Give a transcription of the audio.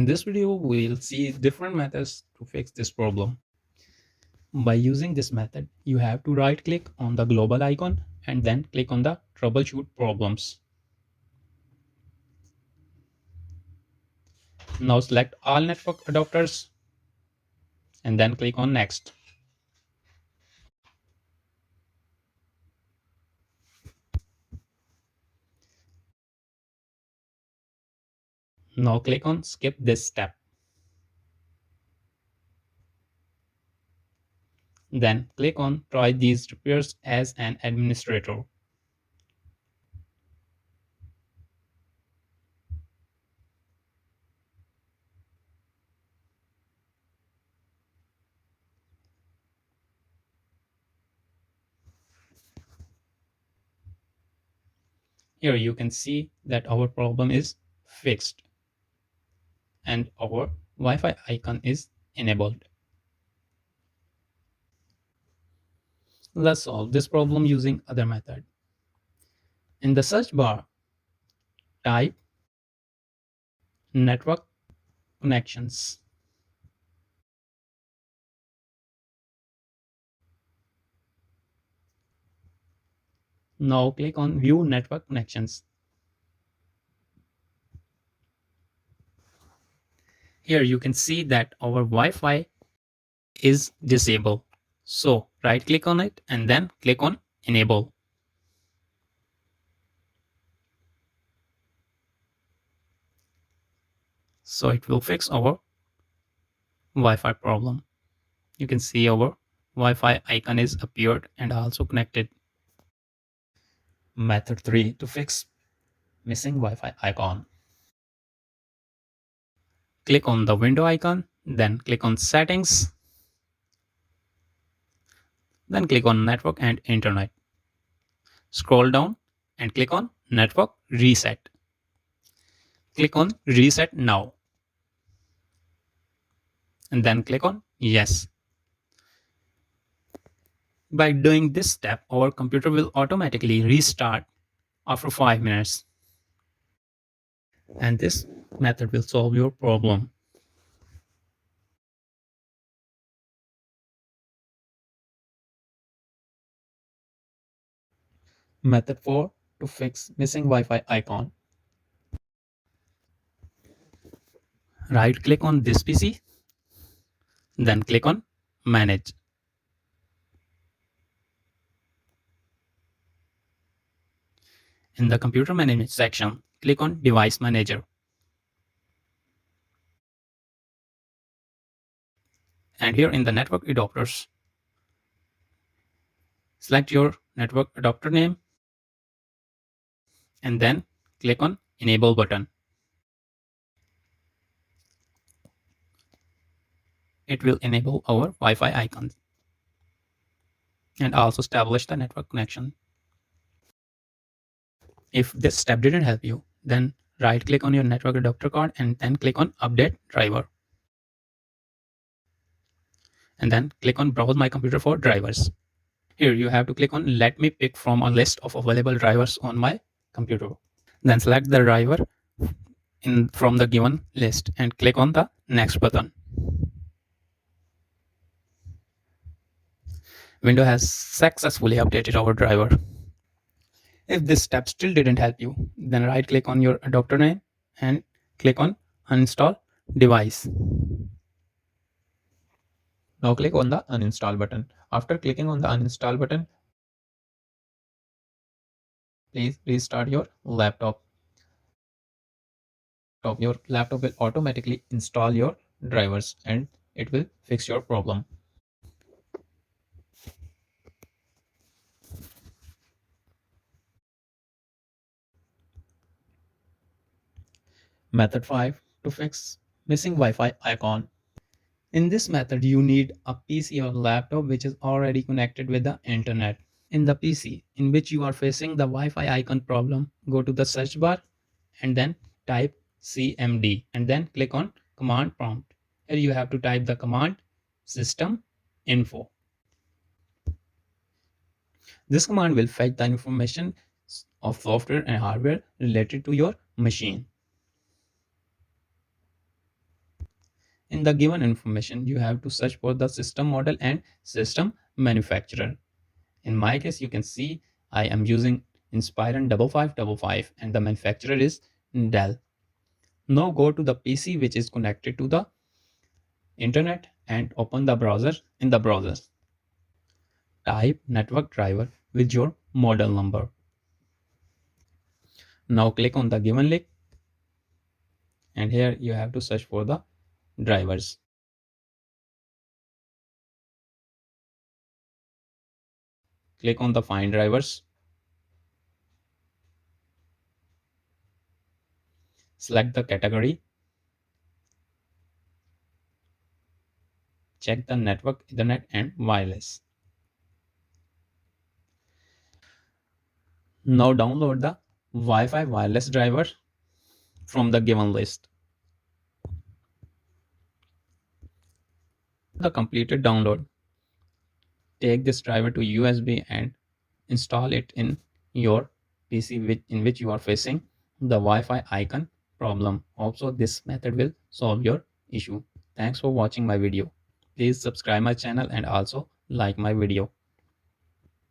In this video, we'll see different methods to fix this problem. By using this method, you have to right click on the global icon and then click on the troubleshoot problems. Now select all network adapters and then click on next. Now click on skip this step. Then click on try these repairs as an administrator. Here you can see that our problem is fixed and our Wi-Fi icon is enabled. Let's solve this problem using other method. In the search bar, type network connections. Now click on view network connections. Here you can see that our Wi-Fi is disabled. So right click on it and then click on enable. So it will fix our Wi-Fi problem. You can see our Wi-Fi icon is appeared and also connected. Method 3 to fix missing Wi-Fi icon. Click on the window icon, then click on settings, then click on network and internet. Scroll down and click on network reset. Click on reset now and then click on yes. By doing this step, our computer will automatically restart after 5 minutes. And this method will solve your problem. Method 4 to fix missing Wi-Fi icon. Right click on this PC, then click on manage. In the computer management section, click on device manager. And here in the network adapters, select your network adapter name and then click on enable button. It will enable our Wi-Fi icons and also establish the network connection. If this step didn't help you, then right click on your network adapter card and then click on update driver. And then click on browse my computer for drivers. Here you have to click on let me pick from a list of available drivers on my computer. Then select the driver from the given list and click on the next button. Windows has successfully updated our driver. If this step still didn't help you, then right click on your adapter name and click on uninstall device. Now click on the uninstall button. After clicking on the uninstall button, please restart your laptop. Your laptop will automatically install your drivers and it will fix your problem. Method 5 to fix missing Wi-Fi icon. In this method, you need a PC or laptop which is already connected with the internet. In the PC in which you are facing the Wi-Fi icon problem, go to the search bar and then type CMD and then click on command prompt. Here you have to type the command system info. This command will fetch the information of software and hardware related to your machine. In the given information, you have to search for the system model and system manufacturer. In my case, you can see I am using Inspiron 5555 and the manufacturer is Dell. Now go to the PC which is connected to the internet and open the browser. In the browser, type network driver with your model number. Now click on the given link and here you have to search for the drivers. Click on the find drivers. Select the category. Check the network, Ethernet and wireless. Now download the Wi-Fi wireless driver from the given list. The completed download. Take this driver to USB and install it in your PC in which you are facing the Wi-Fi icon problem. Also, this method will solve your issue. Thanks for watching my video. Please subscribe my channel and also like my video.